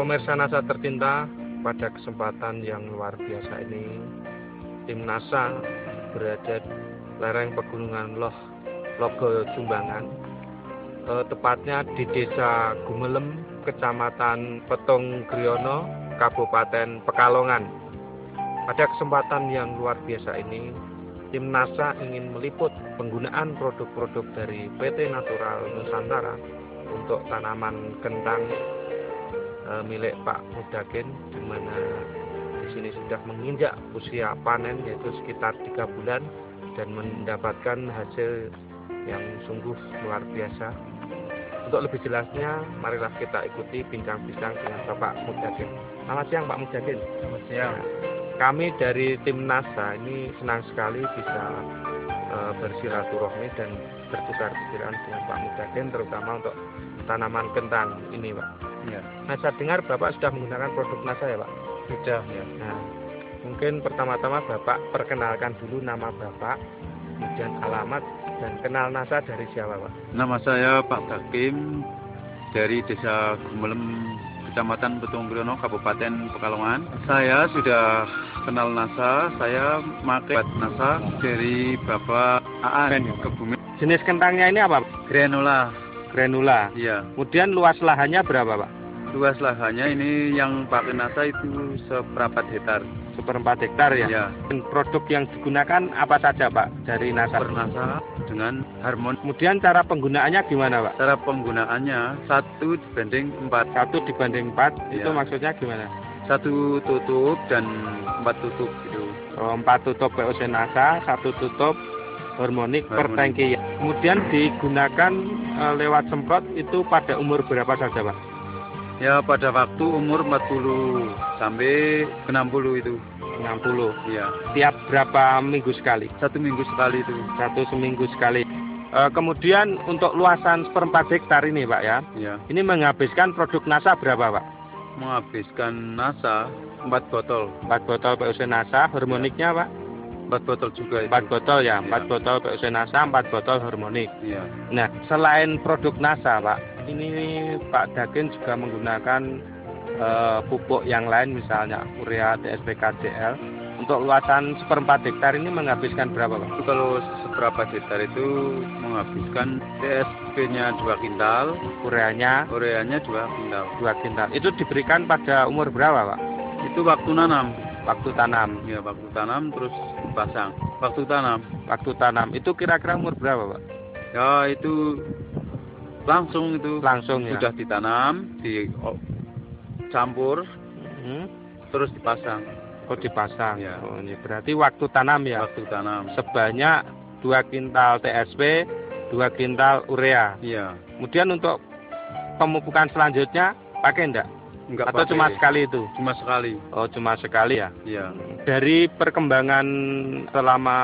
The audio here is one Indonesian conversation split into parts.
Pemirsa NASA tercinta, pada kesempatan yang luar biasa ini, tim NASA berada di lereng Pegunungan Logo Sumbangan, tepatnya di Desa Gumelem, Kecamatan Petung Griono, Kabupaten Pekalongan. Pada kesempatan yang luar biasa ini, tim NASA ingin meliput penggunaan produk-produk dari PT Natural Nusantara untuk tanaman kentang milik Pak Mudakin, di mana di sini sudah menginjak usia panen yaitu sekitar 3 bulan dan mendapatkan hasil yang sungguh luar biasa. Untuk lebih jelasnya, marilah kita ikuti bincang-bincang dengan Bapak Mudakin. Selamat siang Pak Mudakin. Selamat siang. Kami dari tim NASA ini senang sekali bisa bersilaturahmi dan bertukar pikiran dengan Pak Mudakin, terutama untuk tanaman kentang ini, Pak. Ya. Nah, saya dengar Bapak sudah menggunakan produk NASA ya, Pak? Sudah ya. Nah, mungkin pertama-tama Bapak perkenalkan dulu nama Bapak, kemudian alamat, dan kenal NASA dari siapa, Pak? Nama saya Pak Dakim dari Desa Gumelem, Kecamatan Petung Griono, Kabupaten Pekalongan. Saya sudah kenal NASA, saya pakai NASA dari Bapak Aan Kebumen. Jenis kentangnya ini apa, Pak? Granula. Granula. Iya. Kemudian luas lahannya berapa, Pak? Luas lahannya ini yang pakai NASA itu 1/4 hektar. 1/4 hektar ya? Iya. Dan produk yang digunakan apa saja, Pak, dari NASA? NASA dengan Harmon. Kemudian cara penggunaannya gimana, Pak? Cara penggunaannya 1:4. 1:4, itu Iya. maksudnya gimana? 1 tutup dan 4 tutup gitu. 4 tutup POC NASA, 1 tutup harmonik per Harmonik. tangki. Kemudian digunakan lewat semprot itu pada umur berapa saja, Pak? Ya pada waktu umur 40 sampai 60 itu. 60. Ya. Tiap berapa minggu sekali? 1 minggu sekali itu. 1 seminggu sekali. Kemudian untuk luasan 1/4 hektar ini, Pak ya, Ya. ini menghabiskan produk NASA berapa, Pak? Menghabiskan NASA 4 botol. 4 botol POC NASA, harmoniknya, Pak? 4 botol juga itu. 4 botol ya, 4 Ya. botol POC NASA, 4 botol harmonik. Iya. Nah, selain produk NASA, Pak, ini Pak Dakin juga menggunakan pupuk yang lain, misalnya urea, TSP, KCL. Untuk luasan 1/4 hektar ini menghabiskan berapa, Pak? Itu kalau seberapa hektar itu menghabiskan TSP-nya 2 kintal, Ureanya ureanya 2 kintal. 2 kintal. Itu diberikan pada umur berapa, Pak? Itu waktu nanam. Waktu tanam. Ya, waktu tanam terus pasang. Waktu tanam. Waktu tanam itu kira-kira umur berapa, Pak? Ya, itu langsung itu. Langsung ya. Sudah ditanam, dicampur, terus dipasang. Oh, dipasang. Ya. Oh, ini berarti waktu tanam ya. Waktu tanam. Sebanyak 2 kintal TSP, 2 kintal urea. Iya. Kemudian untuk pemupukan selanjutnya pakai enggak? Enggak Atau pakai. cuma sekali itu? Cuma sekali. Oh, cuma sekali ya. Iya. Dari perkembangan selama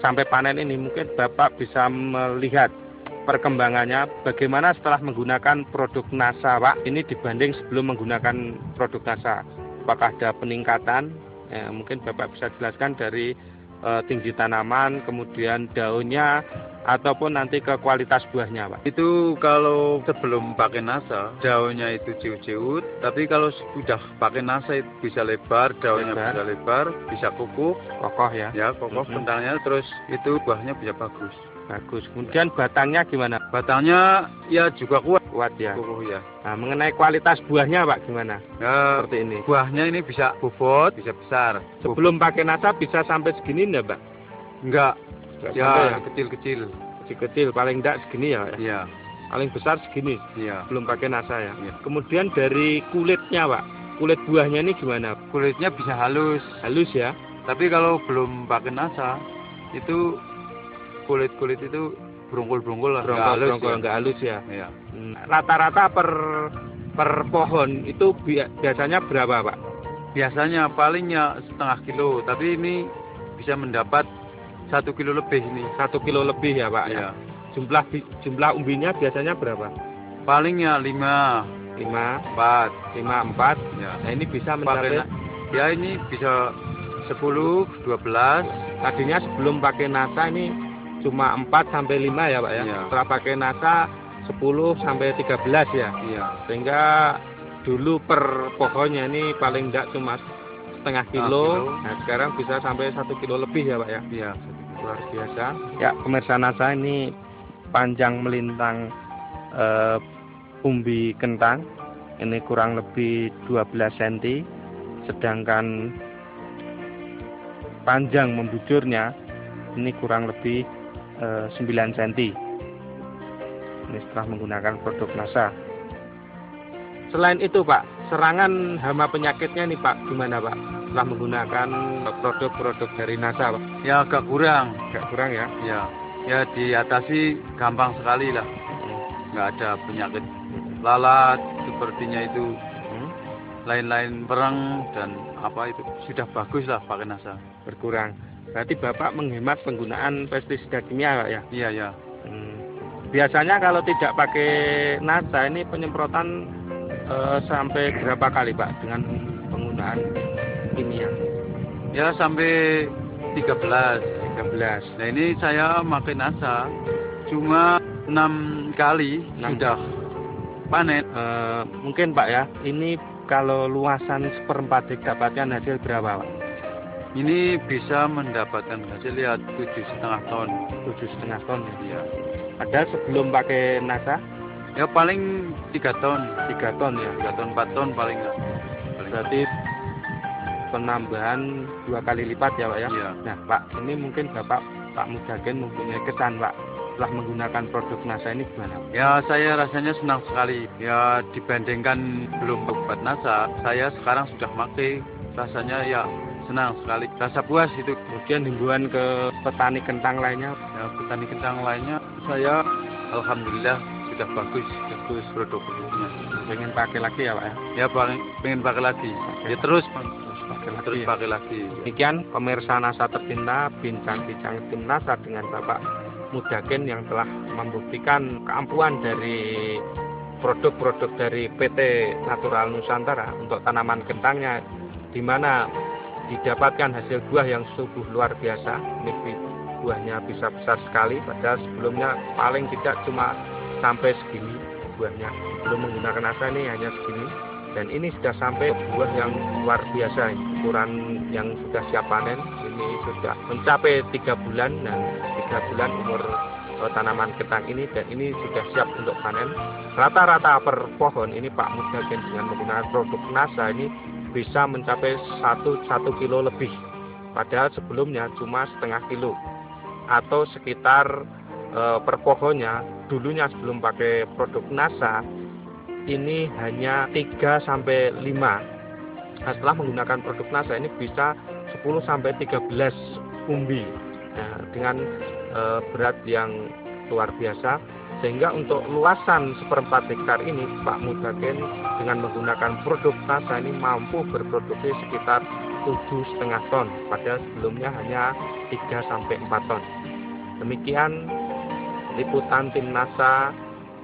sampai panen ini, mungkin Bapak bisa melihat perkembangannya bagaimana setelah menggunakan produk NASA, Pak, ini dibanding sebelum menggunakan produk NASA. Apakah ada peningkatan? Mungkin Bapak bisa jelaskan dari tinggi tanaman, kemudian daunnya, ataupun nanti ke kualitas buahnya, Pak. Itu kalau sebelum pakai NASA, daunnya itu ciut-ciut, tapi kalau sudah pakai NASA itu bisa lebar, daunnya Lebar. bisa lebar, bisa kukuh, Kokoh ya. ya kokoh kentangnya, terus itu buahnya bisa bagus. Bagus. Kemudian batangnya gimana? Batangnya ya juga kuat, Kuat ya. kukuh ya. Nah, mengenai kualitas buahnya, Pak, gimana? Ya, Seperti ini. buahnya ini bisa bobot, bisa besar. Sebelum pakai NASA bisa sampai segini enggak, Pak? Enggak, Enggak ya sampai ya? kecil-kecil. Kecil-kecil, paling enggak segini ya, Pak? Iya, Paling besar segini iya. belum pakai NASA ya. Iya. Kemudian dari kulitnya, Pak, kulit buahnya ini gimana? Kulitnya bisa halus, Halus ya. tapi kalau belum pakai NASA itu kulit-kulit itu berungkul-berungkul lah, nggak halus Brongkol ya. enggak halus ya. Iya. Rata-rata per pohon itu biasanya berapa, Pak? Biasanya palingnya 1/2 kilo, tapi ini bisa mendapat 1 kilo lebih ini. 1 kilo lebih ya, Pak ya. Iya. Jumlah umbinya biasanya berapa? Palingnya 5, 5, 4. 4. Ya. Nah, ini bisa Pakai mencapai ya ini bisa 10, 12. tadinya sebelum pakai NASA ini cuma 4 sampai 5 ya, Pak ya. Iya. Setelah pakai NASA 10 sampai 13 ya. Iya. Sehingga dulu per pohonnya ini paling enggak cuma setengah kilo. Nah sekarang bisa sampai 1 kilo lebih ya Pak ya. Iya. Luar biasa. Ya pemirsa NASA, ini panjang melintang umbi kentang ini kurang lebih 12 cm, sedangkan panjang membujurnya ini kurang lebih 9 cm. Ini setelah menggunakan produk NASA. Selain itu Pak, serangan hama penyakitnya nih Pak, gimana Pak? Setelah menggunakan produk-produk dari NASA Pak? Ya agak kurang. Agak kurang ya? Ya diatasi gampang sekali lah. Nggak ada penyakit lalat sepertinya itu, lain-lain perang dan apa itu sudah bagus lah pakai NASA. Berkurang. Berarti Bapak menghemat penggunaan pestisida kimia Pak ya? Iya. Biasanya kalau tidak pakai NASA ini penyemprotan sampai berapa kali Pak dengan penggunaan kimia? Ya sampai 13. 13. Nah ini saya pakai NASA cuma 6 kali sudah panen. Mungkin Pak ya, ini kalau luasan 1/4 hektar dapatkan hasil berapa Pak? Ini bisa mendapatkan hasil ya 7,5 ton. 7,5 ton ya? Padahal sebelum pakai NASA? Ya paling 3 ton. 3 ton ya? 3 ton, 4 ton paling lah. Berarti penambahan 2 kali lipat ya Pak ya? Iya. Nah Pak, ini mungkin Pak Mudagen mempunyai kesan Pak setelah menggunakan produk NASA ini gimana? Ya saya rasanya senang sekali. Ya dibandingkan belum obat NASA, saya sekarang sudah pakai, rasanya ya senang sekali. Rasa puas itu. Kemudian himbauan ke petani kentang lainnya? Ya petani kentang lainnya, saya alhamdulillah sudah bagus produk-produknya. Pengen pakai lagi ya Pak ya? Ya pengen pakai lagi. Ya terus pakai lagi. Demikian pemirsa NASA tercinta, bincang-bincang tim NASA dengan Bapak Mudagen yang telah membuktikan keampuhan dari produk-produk dari PT Natural Nusantara untuk tanaman kentangnya, di mana didapatkan hasil buah yang sungguh luar biasa. Ini buahnya bisa besar sekali, padahal sebelumnya paling tidak cuma sampai segini buahnya. Belum menggunakan NASA ini hanya segini, dan ini sudah sampai buah yang luar biasa. Ukuran yang sudah siap panen ini sudah mencapai 3 bulan, dan 3 bulan umur tanaman kentang ini, dan ini sudah siap untuk panen. Rata-rata per pohon ini Pak Mudagen dengan menggunakan produk NASA ini bisa mencapai 1 kilo lebih, padahal sebelumnya cuma setengah kilo, atau sekitar per pohonnya dulunya sebelum pakai produk NASA ini hanya 3 sampai 5. Nah, setelah menggunakan produk NASA ini bisa 10 sampai 13 umbi, nah, dengan berat yang luar biasa, sehingga untuk luasan 1/4 hektar ini Pak Mudagen dengan menggunakan produk NASA ini mampu berproduksi sekitar 7,5 ton, padahal sebelumnya hanya 3 sampai 4 ton. Demikian liputan tim NASA,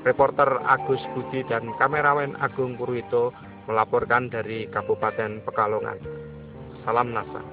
reporter Agus Budi dan kameramen Agung Purwito melaporkan dari Kabupaten Pekalongan. Salam NASA.